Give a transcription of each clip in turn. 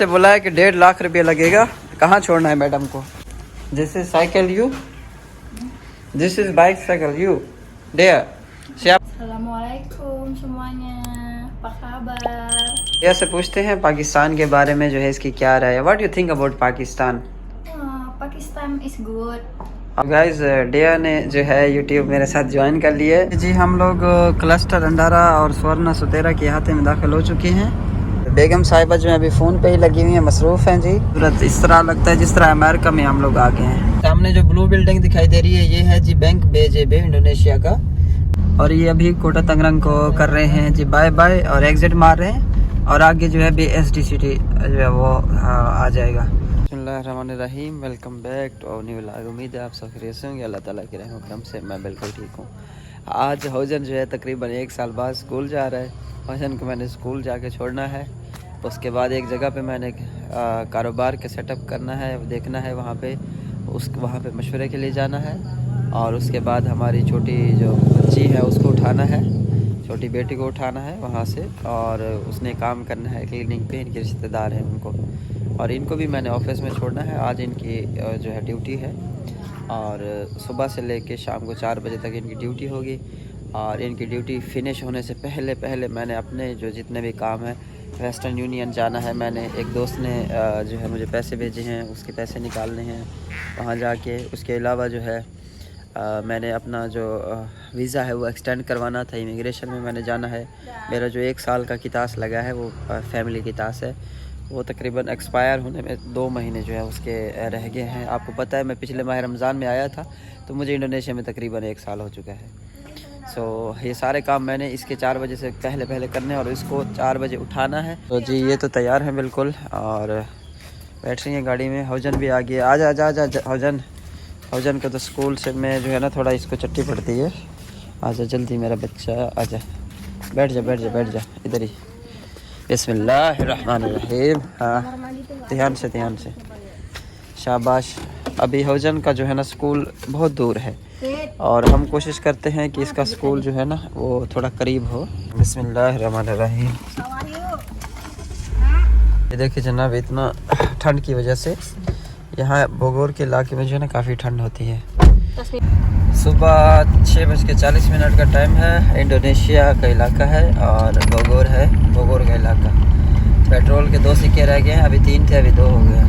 से बोला है कि 1.5 लाख रुपया लगेगा। कहाँ छोड़ना है मैडम को? This is cycle you, this is bike cycle you dare. Assalamualaikum semuanya, apa kabar? ये से पूछते हैं पाकिस्तान के बारे में जो है इसकी क्या राय है। What you think about Pakistan? Pakistan is good. Guys डेया ने जो है यूट्यूब मेरे साथ ज्वाइन कर लिए जी। हम लोग क्लस्टर अंडारा और स्वर्ण सुतेरा के अहाते में दाखिल हो चुके हैं। बेगम साहिबा जो है अभी फ़ोन पे ही लगी हुई है, मसरूफ़ हैं जी। सूरत इस तरह लगता है जिस तरह अमेरिका में हम लोग आ गए हैं। सामने जो ब्लू बिल्डिंग दिखाई दे रही है ये है जी बैंक BJB इंडोनेशिया का। और ये अभी कोटा तंगरंग को कर रहे हैं जी बाय बाय और एग्जिट मार रहे हैं। और आगे जो है BSD सिटी जो है वो आ जाएगा। बिस्मिल्लाहिर्रहमानिर्रहीम, welcome back to our new vlog. उम्मीद है आप सब खैरियत से होंगे। अल्लाह ताला के रहम करम से मैं बिल्कुल ठीक हूँ। आज हौजन जो है तकरीबन 1 साल बाद स्कूल जा रहा है। हौजन को मैंने स्कूल जाके छोड़ना है, उसके बाद एक जगह पे मैंने कारोबार के सेटअप करना है, देखना है वहाँ पे मशवरे के लिए जाना है। और उसके बाद हमारी छोटी जो बच्ची है उसको उठाना है, छोटी बेटी को उठाना है वहाँ से, और उसने काम करना है क्लिनिक पे। इनके रिश्तेदार हैं उनको, और इनको भी मैंने ऑफिस में छोड़ना है। आज इनकी जो है ड्यूटी है, और सुबह से लेके शाम को 4 बजे तक इनकी ड्यूटी होगी। और इनकी ड्यूटी फिनिश होने से पहले मैंने अपने जो जितने भी काम हैं, वेस्टर्न यूनियन जाना है। मैंने एक दोस्त ने जो है मुझे पैसे भेजे हैं, उसके पैसे निकालने हैं वहाँ जाके। उसके अलावा जो है मैंने अपना जो वीज़ा है वो एक्सटेंड करवाना था, इमिग्रेशन में मैंने जाना है। मेरा जो 1 साल का कितास लगा है वो फैमिली कितास है, वो तकरीबन एक्सपायर होने में 2 महीने जो है उसके रह गए हैं। आपको पता है मैं पिछले माह रमज़ान में आया था, तो मुझे इंडोनेशिया में तकरीबन 1 साल हो चुका है। ये सारे काम मैंने इसके 4 बजे से पहले करने, और इसको 4 बजे उठाना है। तो जी ये तो तैयार है बिल्कुल, और बैठ रही हैं गाड़ी में। हौजन भी आ गया। आजा हौजन को तो स्कूल से में जो है ना थोड़ा इसको चट्टी पड़ती है। आजा जल्दी मेरा बच्चा, आजा बैठ जा इधर ही। बिस्मिल्लाहिर्रहमानिर्रहीम। हाँ ध्यान से शाबाश। अभी हौजन का जो है ना स्कूल बहुत दूर है, और हम कोशिश करते हैं कि इसका स्कूल जो है ना वो थोड़ा करीब हो। बिस्मिल्लाहिर्रहमानिर्रहीम। ये देखिए जनाब, इतना ठंड की वजह से यहाँ बोगोर के इलाके में जो है ना काफ़ी ठंड होती है। सुबह 6:40 का टाइम है। इंडोनेशिया का इलाका है और बोगोर है, बोगोर का इलाका। पेट्रोल के 2 सिक्के रह गए हैं, अभी 3 थे, अभी 2 हो गए।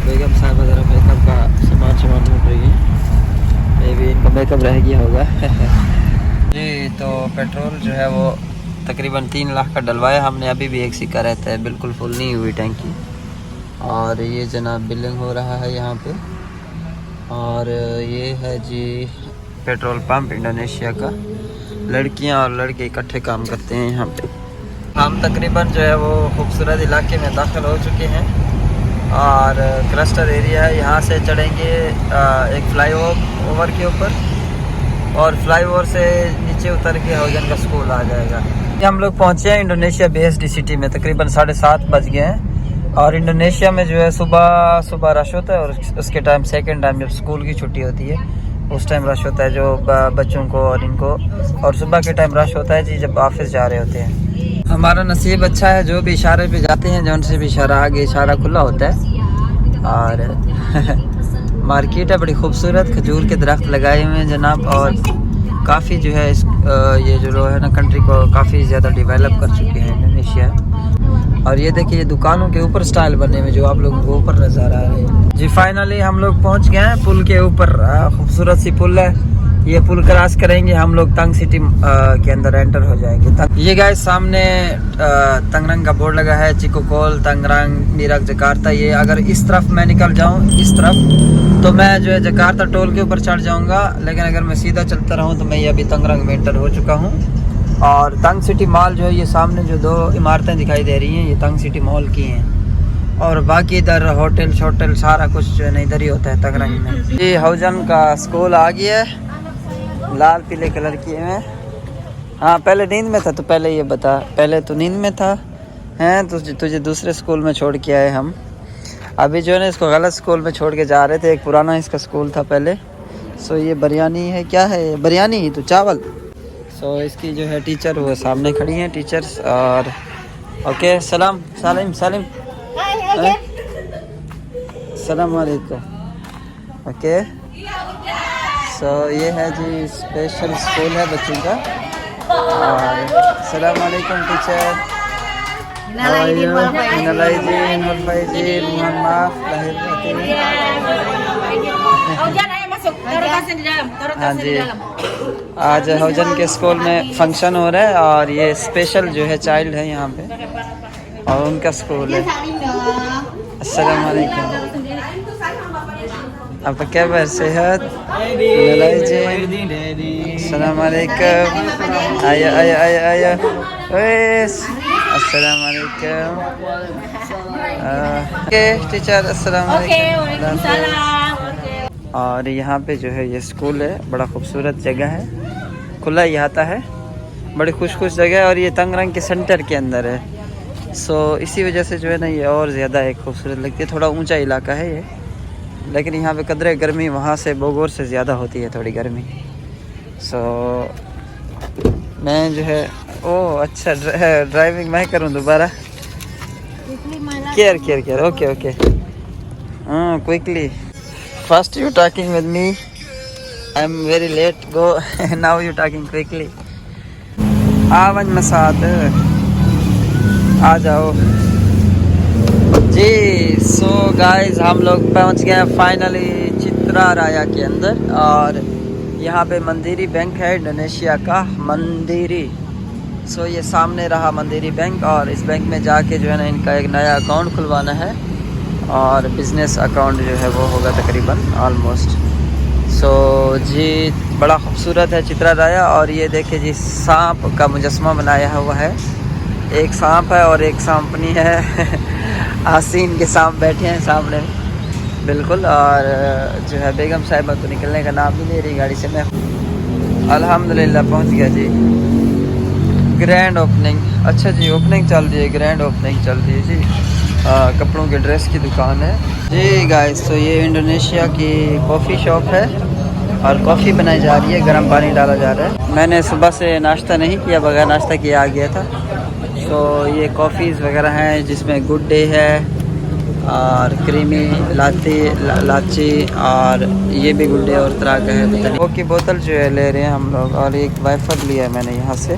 बेगम साहब ज़रा मेकअप का सामान ढूंढ रही है, मे भी इनका मेकअप रह गया होगा। जी तो पेट्रोल जो है वो तकरीबन 3 लाख का डलवाया हमने। अभी भी 1 सिक्का रहता है, बिल्कुल फुल नहीं हुई टैंकी। और ये जनाब बिलिंग हो रहा है यहाँ पे। और ये है जी पेट्रोल पंप इंडोनेशिया का। लड़कियाँ और लड़के इकट्ठे काम करते हैं यहाँ पे। हम तकरीबन जो है वो खूबसूरत इलाके में दाखिल हो चुके हैं, और क्लस्टर एरिया है। यहाँ से चढ़ेंगे एक फ्लाईओवर के ऊपर, और फ्लाईओवर से नीचे उतर के हौजन का स्कूल आ जाएगा। हम लोग पहुँचे हैं इंडोनेशिया BSD सिटी में, तकरीबन 7:30 बज गए हैं। और इंडोनेशिया में जो है सुबह रश होता है, और उसके टाइम सेकंड टाइम जब स्कूल की छुट्टी होती है उस टाइम रश होता है जो बच्चों को और इनको। और सुबह के टाइम रश होता है जी जब ऑफिस जा रहे होते हैं। हमारा नसीब अच्छा है, जो भी इशारे पे जाते हैं, जौन से भी इशारा आगे इशारा खुला होता है। और मार्केट है बड़ी खूबसूरत, खजूर के दरख्त लगाए हुए हैं जनाब। और काफ़ी जो है ये जो है ना कंट्री को काफ़ी ज़्यादा डेवलप कर चुके हैं इंडोनेशिया। और ये देखिए ये दुकानों के ऊपर स्टाइल बने हुए जो आप लोगों को ऊपर नज़र आ रहे हैं जी। फाइनली हम लोग पहुंच गए हैं पुल के ऊपर। खूबसूरत सी पुल है। ये पुल क्रॉस करेंगे हम लोग तंग सिटी के अंदर एंटर हो जाएंगे। ये गाइस सामने तंगरंग का बोर्ड लगा है, चिकोकोल, तंगरंग, मीराक, जकार्ता। ये अगर इस तरफ मैं निकल जाऊँ इस तरफ तो मैं जो है जकार्ता टोल के ऊपर चढ़ जाऊँगा, लेकिन अगर मैं सीधा चलता रहूँ तो मैं ये अभी तंगरंग में एंटर हो चुका हूँ। और तंग सिटी मॉल जो है ये सामने जो 2 इमारतें दिखाई दे रही हैं ये तंग सिटी मॉल की हैं। और बाकी इधर होटल शोटल सारा कुछ जो है ना इधर ही होता है तंगरंग में। ये हौजन का स्कूल आ गया है, लाल पीले कलर की है। हाँ पहले नींद में था, तो पहले ये बता, पहले तो नींद में था हैं? तुझे दूसरे स्कूल में छोड़ के आए हम। अभी जो है ना इसको गलत स्कूल में छोड़ के जा रहे थे। एक पुराना इसका स्कूल था पहले। ये बिरयानी है, क्या है बिरयानी ही तो चावल। इसकी जो है टीचर वो सामने खड़ी हैं टीचर्स, और ओके सलाम सालिम सालिम Hi again. सलाम वालेकुम। ओके सो ये है जी स्पेशल स्कूल है बच्चों का। और सलाम वालेकुम teacher. Minalaidin wal faizin. Minalaidin wal faizin, mohon maaf lahir batin। Hujan ayo masuk. Taruh tasnya di dalam. Taruh हाँ tasnya जी, di dalam. आज हौजन के स्कूल में फंक्शन हो रहा है और ये स्पेशल जो है चाइल्ड है यहाँ पे और उनका स्कूल है। Salim dong. अस्सलाम वालेकुम। apa kabar sehat? Minalaidin। अस्सलाम वालेकुम। ayo ayo ayo ayo wes अस्सलाम वालेकुम। ओके टीचर अस्सलाम Oke, वालेकुम। waalaikumsalam. Oke. और यहाँ पे जो है ये स्कूल है, बड़ा खूबसूरत जगह है, खुला ही आता है, बड़ी खुश जगह है और ये तंगरंग के सेंटर के अंदर है। सो इसी वजह से जो है ना ये और ज़्यादा एक खूबसूरत लगती है। थोड़ा ऊंचा इलाका है ये, लेकिन यहाँ पे कदरे गर्मी वहाँ से बोगोर से ज़्यादा होती है थोड़ी गर्मी। सो मैं जो है ओह अच्छा ड्राइविंग मैं करूँ दोबारा। Care care care okay okay हाँ quickly first you talking with me I am very late go now you talking quickly आवाज में साथ आ जाओ जी। सो गाइस हम लोग पहुंच गए हैं फाइनली चित्रा राया के अंदर और यहाँ पे मंदिरी बैंक है इंडोनेशिया का मंदिरी। सो ये सामने रहा मंदिरी बैंक और इस बैंक में जाके जो है ना इनका एक नया अकाउंट खुलवाना है और बिज़नेस अकाउंट जो है वो होगा तकरीबन ऑलमोस्ट। सो जी बड़ा खूबसूरत है चित्रा राया और ये देखिए जी सांप का मुजस्मा बनाया हुआ है। एक सांप है और एक सांपनी है आसीन के सांप बैठे हैं सामने बिल्कुल। और जो है बेगम साहिबा तो निकलने का नाम नहीं ले रही गाड़ी से। मैं अल्हम्दुलिल्लाह पहुंच गया जी। ग्रैंड ओपनिंग अच्छा जी ओपनिंग चल रही है, ग्रैंड ओपनिंग चल रही है जी। कपड़ों के ड्रेस की दुकान है जी गाइस। तो ये इंडोनेशिया की कॉफ़ी शॉप है और कॉफ़ी बनाई जा रही है, गर्म पानी डाला जा रहा है। मैंने सुबह से नाश्ता नहीं किया, बगैर नाश्ता किया आ गया था। तो ये कॉफ़ीज़ वगैरह हैं जिसमें गुड डे है और क्रीमी लाची और ये भी गुड डे और तरह का है पता नहीं। वो की बोतल जो है ले रहे हैं हम लोग और एक वाइफर लिया है मैंने यहाँ से।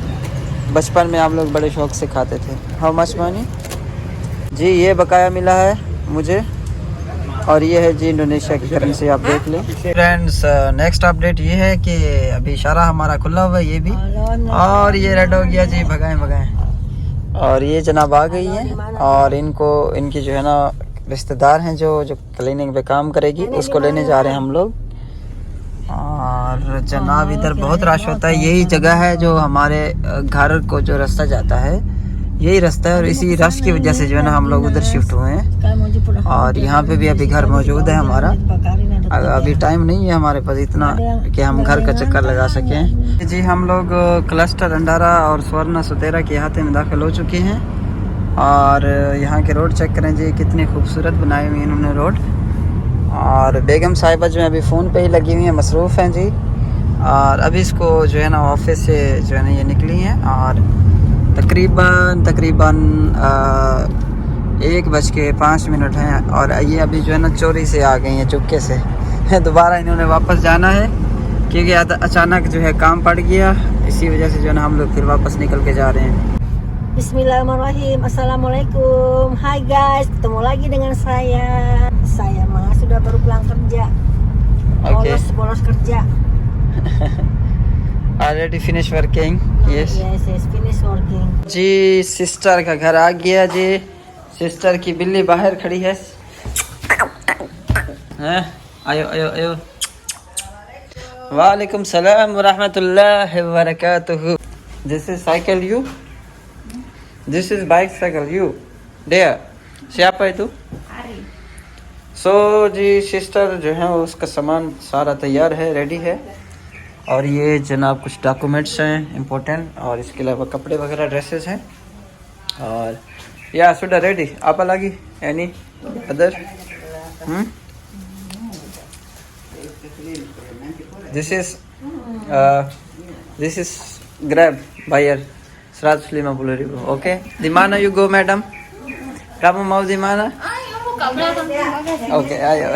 बचपन में हम लोग बड़े शौक से खाते थे। हाउ मच मनी जी ये बकाया मिला है मुझे और ये है जी इंडोनेशिया की करेंसी आप देख लें। फ्रेंड्स नेक्स्ट अपडेट ये है कि अभी इशारा हमारा खुला हुआ है ये भी और ये रेड हो गया जी। भगाएं और ये जनाब आ गई है और इनको इनकी जो है ना रिश्तेदार हैं जो क्लीनिंग पे काम करेगी उसको लेने जा रहे हैं हम लोग। और जनाब इधर बहुत रश होता है, यही जगह है जो हमारे घर को जो रास्ता जाता है यही रास्ता है और इसी रश की वजह से जो है ना हम लोग उधर शिफ्ट हुए हैं। और यहाँ पे भी अभी घर मौजूद है हमारा। अभी टाइम नहीं है हमारे पास इतना कि हम घर का चक्कर लगा सकें जी। हम लोग क्लस्टर अंडारा और स्वर्ण सुतेरा के अहाते में दाखिल हो चुके हैं और यहाँ के रोड चेक करें जी कितनी खूबसूरत बनाई हुई इन्होंने रोड। और बेगम साहिबा जो है अभी फ़ोन पे ही लगी हुई हैं, मसरूफ़ हैं जी। और अभी इसको जो है ना ऑफिस से जो है ना ये निकली हैं और तकरीबन 1:05 हैं और ये अभी जो है ना चोरी से आ गई हैं चुपके से दोबारा इन्होंने वापस जाना है क्योंकि अचानक जो है काम पड़ गया, इसी वजह से जो है ना हम लोग फिर वापस निकल के जा रहे हैं। Bismillahirrahmanirrahim. Assalamualaikum. Hai guys, ketemu lagi dengan saya. Saya mah sudah baru pulang kerja. Okay. Bolos kerja. Already finished working. Yes. Yes, finish working. जी सिस्टर का घर आ गया जी। सिस्टर की बिल्ली बाहर खड़ी है। हैं आयो आयो आयो। वालेकुम सलाम व रहमतुल्लाहि व बरकातुहू। This is cycle you, this is bicycle you there. siapa itu? So जी सिस्टर जो है उसका सामान सारा तैयार है, रेडी है। और ये जनाब कुछ डॉक्यूमेंट्स हैं इम्पोर्टेंट और इसके अलावा कपड़े वगैरह ड्रेसेस हैं। और या सुडा रेडी आप लगी any other this is Grab buyer 125 ribu. Oke. Di mana you go, madam? Kamu mau di mana? Oke, ayo.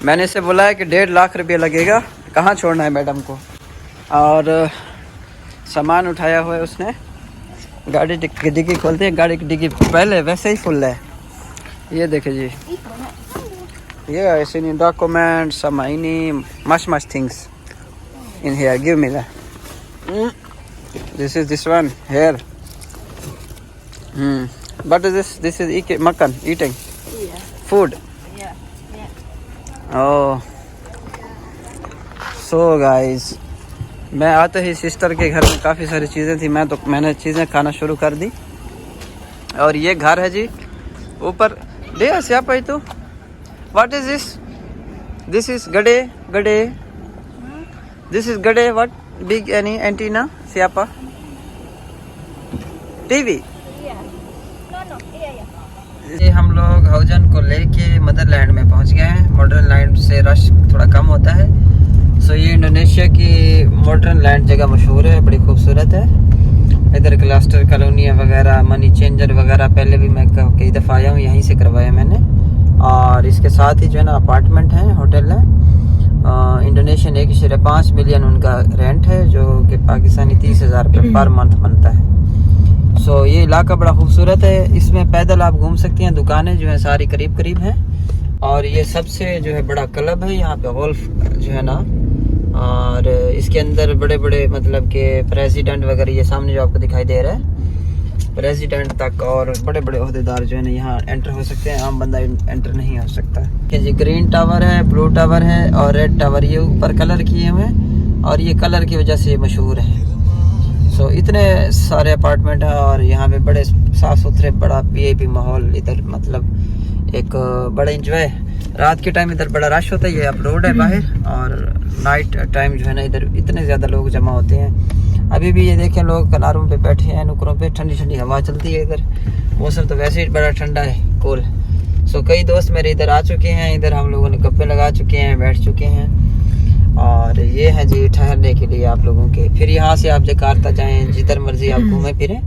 मैंने इसे बोला है कि 1.5 लाख रुपये लगेगा, कहाँ छोड़ना है मैडम को। और सामान उठाया हुआ है उसने। गाड़ी की डिग्गी खोलते हैं, गाड़ी की डिग्गी पहले वैसे ही फुल है। ये देखे जी, ये ऐसे नहीं documents, some much things in here. Give me that. This is this one here. What is this? This is makan, eating. Yeah. Food. Yeah. Oh. So guys, मैं आते ही सिस्टर के घर में काफ़ी सारी चीज़ें थी, मैंने चीज़ें खाना शुरू कर दी। और ये घर है जी ऊपर। दे सियापा ही तो व्हाट इज दिस इज गडे दिस इज गडे what big any antenna सियापा TV. ये हम लोग हाउजन को लेके मदरलैंड में पहुंच गए हैं। मॉडर्न लैंड से रश थोड़ा कम होता है। सो ये इंडोनेशिया की मॉडर्न लैंड जगह मशहूर है, बड़ी खूबसूरत है। इधर क्लस्टर कॉलोनियाँ वगैरह, मनी चेंजर वगैरह पहले भी मैं कई दफ़ा आया हूँ, यहीं से करवाया मैंने। और इसके साथ ही जो है ना अपार्टमेंट है, होटल है। इंडोनेशियन 1.5 मिलियन उनका रेंट है, जो कि पाकिस्तानी 30,000 रुपये पर मंथ बनता है। सो ये इलाका बड़ा खूबसूरत है। इसमें पैदल आप घूम सकती हैं, दुकानें जो है सारी करीब करीब हैं। और ये सबसे जो है बड़ा क्लब है यहाँ पे, गोल्फ जो है ना। और इसके अंदर बड़े बड़े मतलब कि प्रेसिडेंट वगैरह, ये सामने जो आपको दिखाई दे रहा है, प्रेसिडेंट तक और बड़े बड़े ओहदेदार जो है ना यहाँ एंटर हो सकते हैं। आम बंदा एंटर नहीं हो सकता। कि जी ग्रीन टावर है, ब्लू टावर है और रेड टावर, ये ऊपर कलर किए हुए हैं और ये कलर की वजह से ये मशहूर है। सो इतने सारे अपार्टमेंट हैं और यहाँ पे बड़े साफ़ सुथरे, बड़ा VIP माहौल इधर, मतलब एक बड़ा इंजॉय। रात के टाइम इधर बड़ा रश होता है, ये अब रोड है बाहर, और नाइट टाइम जो है ना इधर इतने ज़्यादा लोग जमा होते हैं। अभी भी ये देखें लोग किनारों पे बैठे हैं, नुकरों पे, ठंडी ठंडी हवा चलती है इधर। मौसम तो वैसे ही बड़ा ठंडा है, कूल। सो कई दोस्त मेरे इधर आ चुके हैं, इधर हम लोगों ने गप्पे लगा चुके हैं, बैठ चुके हैं। और ये है जी ठहरने के लिए आप लोगों के। फिर यहाँ से आप जकार्ता जाएँ, जिधर मर्जी आप घूमें फिरें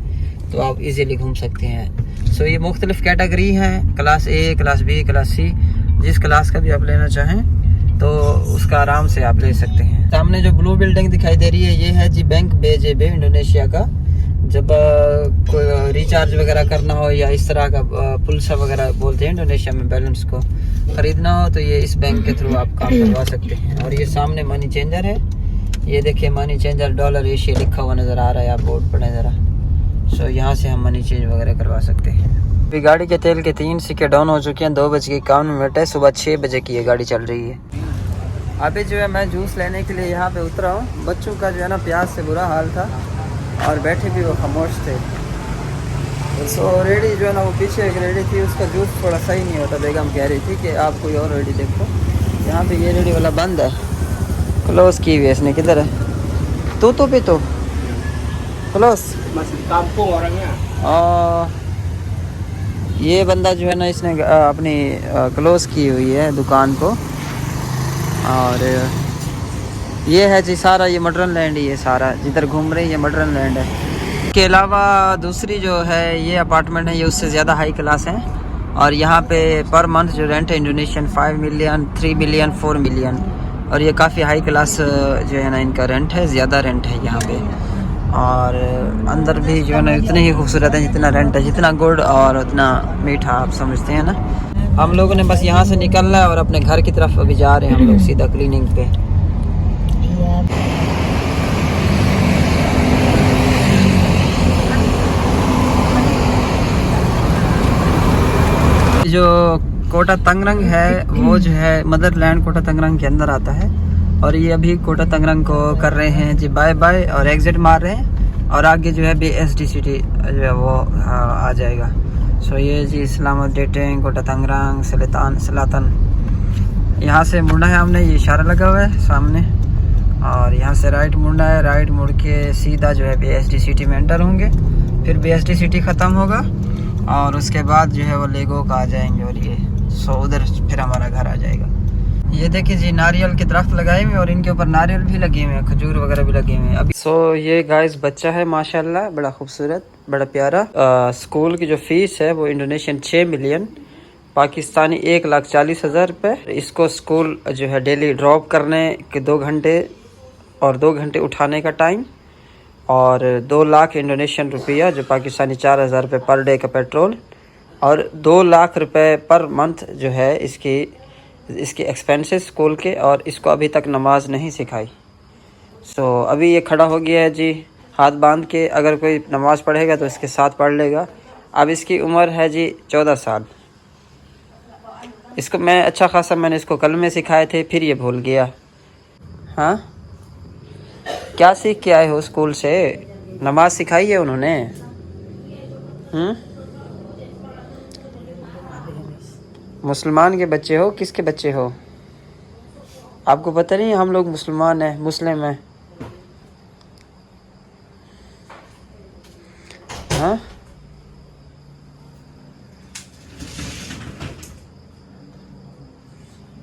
तो आप इजीली घूम सकते हैं। सो ये मुख्तलिफ कैटेगरी हैं, class A, class B, class C। जिस क्लास का भी आप लेना चाहें तो उसका आराम से आप ले सकते हैं। सामने जो ब्लू बिल्डिंग दिखाई दे रही है, ये है जी बैंक BJB इंडोनेशिया का। जब कोई रिचार्ज वगैरह करना हो या इस तरह का पुल्सा वगैरह बोलते हैं इंडोनेशिया में, बैलेंस को ख़रीदना हो तो ये इस बैंक के थ्रू आप काम करवा सकते हैं। और ये सामने मनी चेंजर है, ये देखिए मनी चेंजर डॉलर एशिया लिखा हुआ नज़र आ रहा है, आप बोर्ड पढ़ें ज़रा। सो यहाँ से हम मनी चेंज वगैरह करवा सकते हैं। अभी गाड़ी के तेल के 3 सिक्के डाउन हो चुके हैं। 2:51 है, सुबह 6 बजे की ये गाड़ी चल रही है। अभी जो है मैं जूस लेने के लिए यहाँ पे उतरा हूँ। बच्चों का जो है ना प्यास से बुरा हाल था और बैठे भी वो खामोश थे। सो रेडी जो है ना वो पीछे एक रेडी थी, उसका जूस थोड़ा सही नहीं होता। बेगम कह रही थी कि आप कोई और रेडी देखो। यहाँ पे ये रेडी वाला बंद है, क्लोज की हुई है इसने। किधर है तो भी तो क्लोज kampung orangnya। ये बंदा जो है ना इसने अपनी क्लोज की हुई है दुकान को। और ये है जी सारा ये मॉडर्न लैंड ही है, सारा जिधर घूम रही है मॉडर्न लैंड है। इसके अलावा दूसरी जो है ये अपार्टमेंट है, ये उससे ज़्यादा हाई क्लास है। और यहाँ पे पर मंथ जो रेंट है इंडोनेशियन 5 मिलियन, 3 मिलियन, 4 मिलियन। और ये काफ़ी हाई क्लास जो है ना इनका रेंट है, ज़्यादा रेंट है यहाँ पे। और अंदर भी जो है ना इतने ही खूबसूरत है जितना रेंट है, जितना गुड़ और उतना मीठा, आप समझते हैं ना। हम लोगों ने बस यहाँ से निकलना है और अपने घर की तरफ अभी जा रहे हैं हम लोग सीधा क्लीनिंग पे। जो कोटा तंगरंग है वो जो है मदरलैंड कोटा तंगरंग के अंदर आता है। और ये अभी कोटा तंगरंग को कर रहे हैं जी बाय बाय और एग्जिट मार रहे हैं। और आगे जो है BSD सिटी जो है वो आ जाएगा। सो ये जी इस्लामाबाद डेटिंग कोटा तंगरंग सलातन। यहाँ से मुड़ना है हमने, ये इशारा लगा हुआ है सामने। और यहाँ से राइट मुड़ना है, राइट मुड़ के सीधा जो है BSD सिटी में एंटर होंगे। फिर BSD सिटी ख़त्म होगा और उसके बाद जो है वो लेगो का आ जाएंगे। और ये सो उधर फिर हमारा घर आ जाएगा। ये देखिए जी नारियल के दरख्त लगाए हुए और इनके ऊपर नारियल भी लगे हुए हैं, खजूर वगैरह भी लगे हुए हैं अभी। ये गाइस बच्चा है माशाल्लाह, बड़ा खूबसूरत, बड़ा प्यारा। स्कूल की जो फीस है वो इंडोनेशियन 6 मिलियन, पाकिस्तानी 1,40,000 रुपये। इसको स्कूल जो है डेली ड्रॉप करने के 2 घंटे और 2 घंटे उठाने का टाइम, और 2 लाख इंडोनेशियन रुपया जो पाकिस्तानी 4,000 रुपये पर डे का पेट्रोल, और 2 लाख रुपए पर मंथ जो है इसके एक्सपेंसेस स्कूल के। और इसको अभी तक नमाज नहीं सिखाई। अभी ये खड़ा हो गया है जी हाथ बांध के, अगर कोई नमाज पढ़ेगा तो इसके साथ पढ़ लेगा। अब इसकी उम्र है जी 14 साल। इसको मैं अच्छा खासा मैंने इसको कलमे सिखाए थे, फिर ये भूल गया। हाँ, क्या सीख के आए हो स्कूल से? नमाज सिखाई है उन्होंने? मुसलमान के बच्चे हो? किसके बच्चे हो? आपको पता नहीं हम लोग मुसलमान हैं, मुस्लिम हैं। हाँ,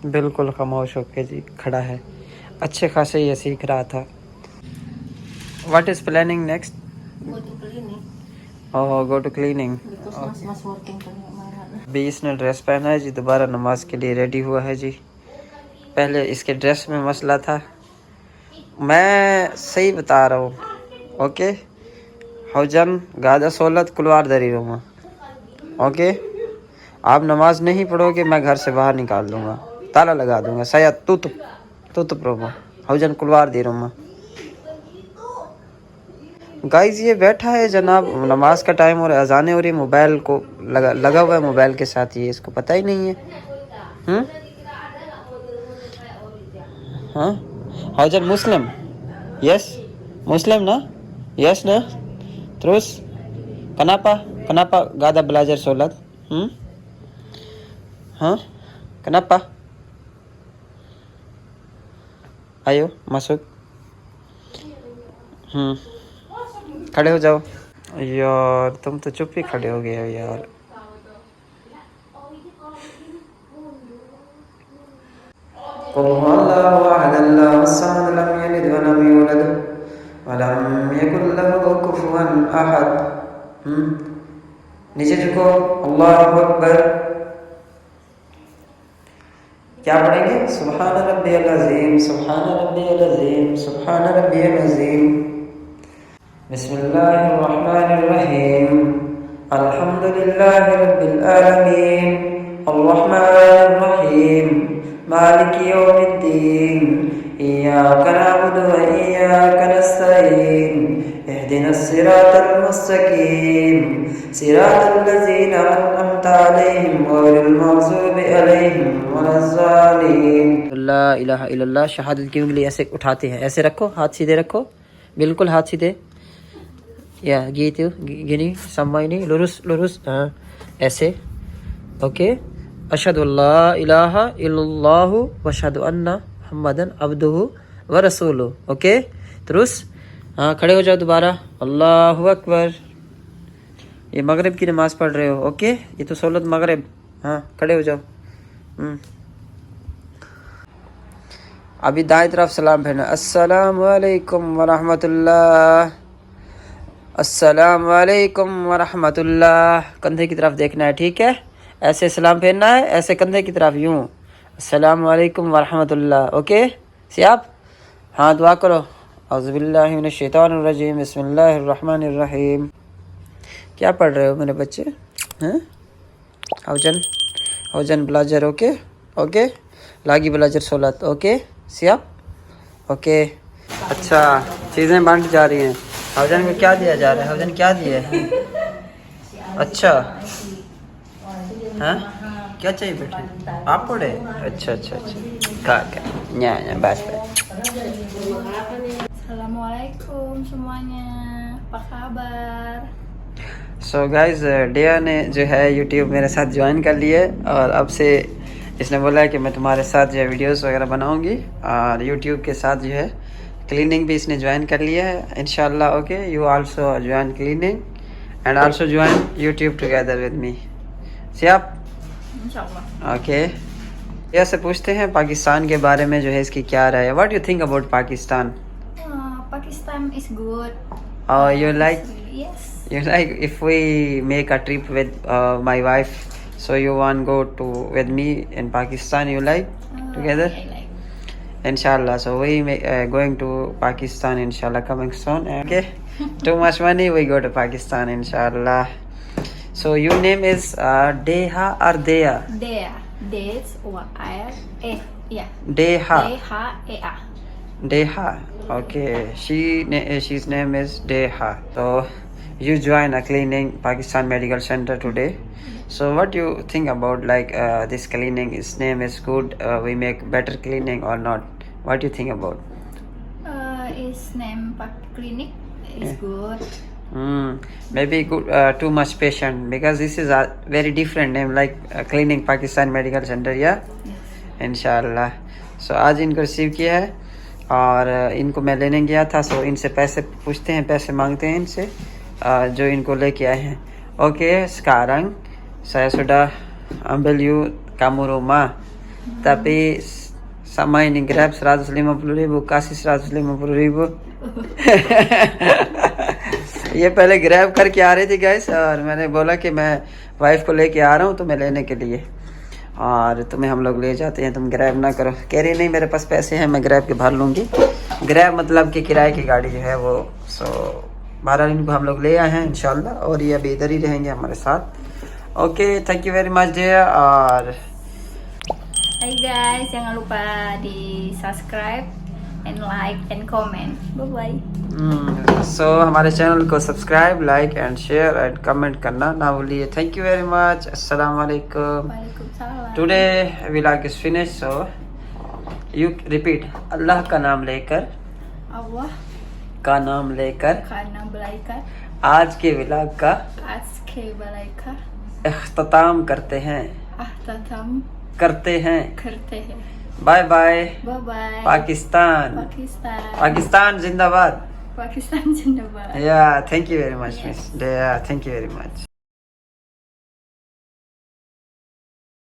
बिल्कुल खामोश होके जी खड़ा है, अच्छे खासे ये सीख रहा था। What is planning next? Go to cleaning. अभी इसने ड्रेस पहना है जी, दोबारा नमाज के लिए रेडी हुआ है जी। पहले इसके ड्रेस में मसला था, मैं सही बता रहा हूँ। ओके, हौजन गादा सोलत कुलवार दरी रहूँगा। ओके, आप नमाज नहीं पढ़ोगे मैं घर से बाहर निकाल दूँगा, ताला लगा दूँगा। सया तू तो प्रोमो हौजन कुलवार दे रहूँगा। गाइस ये बैठा है जनाब, नमाज का टाइम और अजाने हो रही, मोबाइल को लगा हुआ है मोबाइल के साथ, ये इसको पता ही नहीं है। हाँ, हौजन मुस्लिम? यस मुस्लिम ना? यस ना? terus kenapa gak ada belajar sholat? Hah? Kenapa? आयो मासूक। खड़े हो जाओ यार, तुम तो चुप ही खड़े हो गए हो यार। नीचे झुको, अल्लाहु अकबर। क्या पढ़ेंगे? सुब्हान रब्बियल अज़ीम, सुब्हान रब्बियल अज़ीम, सुब्हान रब्बियल अज़ीम। बिस्मिल्लाहिर रहमानिर रहीम, अल्हम्दुलिल्लाहि रब्बिल आलमीन, अर्रहमानिर रहीम, मालिकि यौमिद्दीन, इय्याका नअबुदु व इय्याका नस्तईन, इहदिनस सिरातल मुस्तकीम, सिरातल लज़ीना अनअमता अलैहिम गैरिल मग़ज़ूबि अलैहिम वलज़्ज़ालिन। ला इलाहा इल्लल्लाह। शहादत की उंगली ऐसे उठाते हैं, ऐसे रखो, हाथ सीधे रखो, बिल्कुल हाथ सीधे, या gitu gini sama ini lurus ऐसे। ओके, अशहदु अल्ला इलाहा इल्लल्लाहु व अशहदु अन्ना मुहम्मदन अब्दुहु व रसूलुहु। ओके, terus हाँ खड़े हो जाओ दोबारा, अल्लाहु अकबर। ये मगरिब की नमाज पढ़ रहे हो? ओके, ये तो सोलत मगरिब। हाँ खड़े हो जाओ। अभी दाएं तरफ सलाम भेजना, अस्सलामु अलैकुम व रहमतुल्लाह, अस्सलामु अलैकुम व रहमतुल्लाह। कंधे की तरफ देखना है, ठीक है? ऐसे सलाम फेरना है, ऐसे कंधे की तरफ, यूं अस्सलामु अलैकुम व रहमतुल्लाह। ओके सियाब, हाँ दुआ करो। औज़ुबिल्लाहि मिनश शैतानिर रजीम, बिस्मिल्लाहिर रहमानिर रहीम। क्या पढ़ रहे हो मेरे बच्चे? हैं? हौजन ब्लाजर। ओके ओके, लागी ब्लाजर सोलत। ओके सियाब, ओके। अच्छा, चीज़ें बांटी जा रही हैं। हौजन को क्या दिया जा रहा है? हौजन क्या दिया है? अच्छा, हाँ क्या चाहिए बेटे? आप पढ़े? अच्छा अच्छा अच्छा, क्या बस। Assalamualaikum semuanya, apa kabar? So guys डिया ने जो है यूट्यूब मेरे साथ ज्वाइन कर लिया है, और अब से इसने बोला है कि मैं तुम्हारे साथ जो है वीडियोस वगैरह बनाऊंगी, और यूट्यूब के साथ जो है क्लीनिंग भी इसने ज्वाइन कर लिया है इंशाल्लाह। Okay, you also join cleaning and also join YouTube together with me. सियाब, Insyaallah. ओके। ऐसे पूछते हैं पाकिस्तान के बारे में जो है इसकी क्या राय है. What you think about Pakistan? Pakistan is good. You like Yes. if we make a trip with my wife, so you want go to with me in Pakistan, you like together? I like. Inshallah. So we going to Pakistan inshallah coming soon. Okay. Too much money, we go to Pakistan inshallah. So your name is Deha or Deya? Dea. Dates or I. Yeah. Deha. Deha. Deha. Okay. She's name is Deha. So you join a cleaning Pakistan Medical Center today. So what do you think about like this cleaning? His name is good. We make better cleaning or not? What do you think about? His name clinic is good. Maybe good, too much patient because this is a very different name like cleaning Pakistan Medical Center. Yeah. इंशाल्लाह. सो आज इनको receive किया है और इनको मैं लेने गया था. सो इनसे पैसे पूछते हैं, पैसे मांगते हैं इनसे जो इनको लेके आए हैं. Oke, sekarang saya sudah ambil you kamu rumah, tapi sama ini Grab 150.000, kasih 150.000. ये पहले ग्रैब करके आ रही थी गाइस और मैंने बोला कि मैं वाइफ को लेके आ रहा हूँ तुम्हें लेने के लिए और तुम्हें हम लोग ले जाते हैं, तुम ग्रैब ना करो. कह रही नहीं मेरे पास पैसे हैं, मैं ग्रैब के भर लूँगी. ग्रैब मतलब कि किराए की गाड़ी जो है वो. सो 12 दिन को हम लोग ले आए हैं इंशाल्लाह और ये अभी इधर ही रहेंगे हमारे साथ. Okay, thank you very much dear. और Hai guys, jangan lupa di subscribe and like and comment. Bye bye. So हमारे चैनल को subscribe, like and share and comment करना ना भूलिए. Thank you very much. अस्सलाम वालेकुम. Waalaikumsalam. Today vlog is finish. So you repeat. अल्लाह का नाम लेकर, Allah का नाम लेकर karena belaikan आज के व्लॉग का aske belaikan इख्तिताम करते हैं tatam करते हैं. kerte hai. Bye bye. Bye bye. Pakistan. Pakistan. Pakistan जिंदाबाद. Pakistan zindabad. Yeah, thank you very much, Miss. Yeah, thank you very much.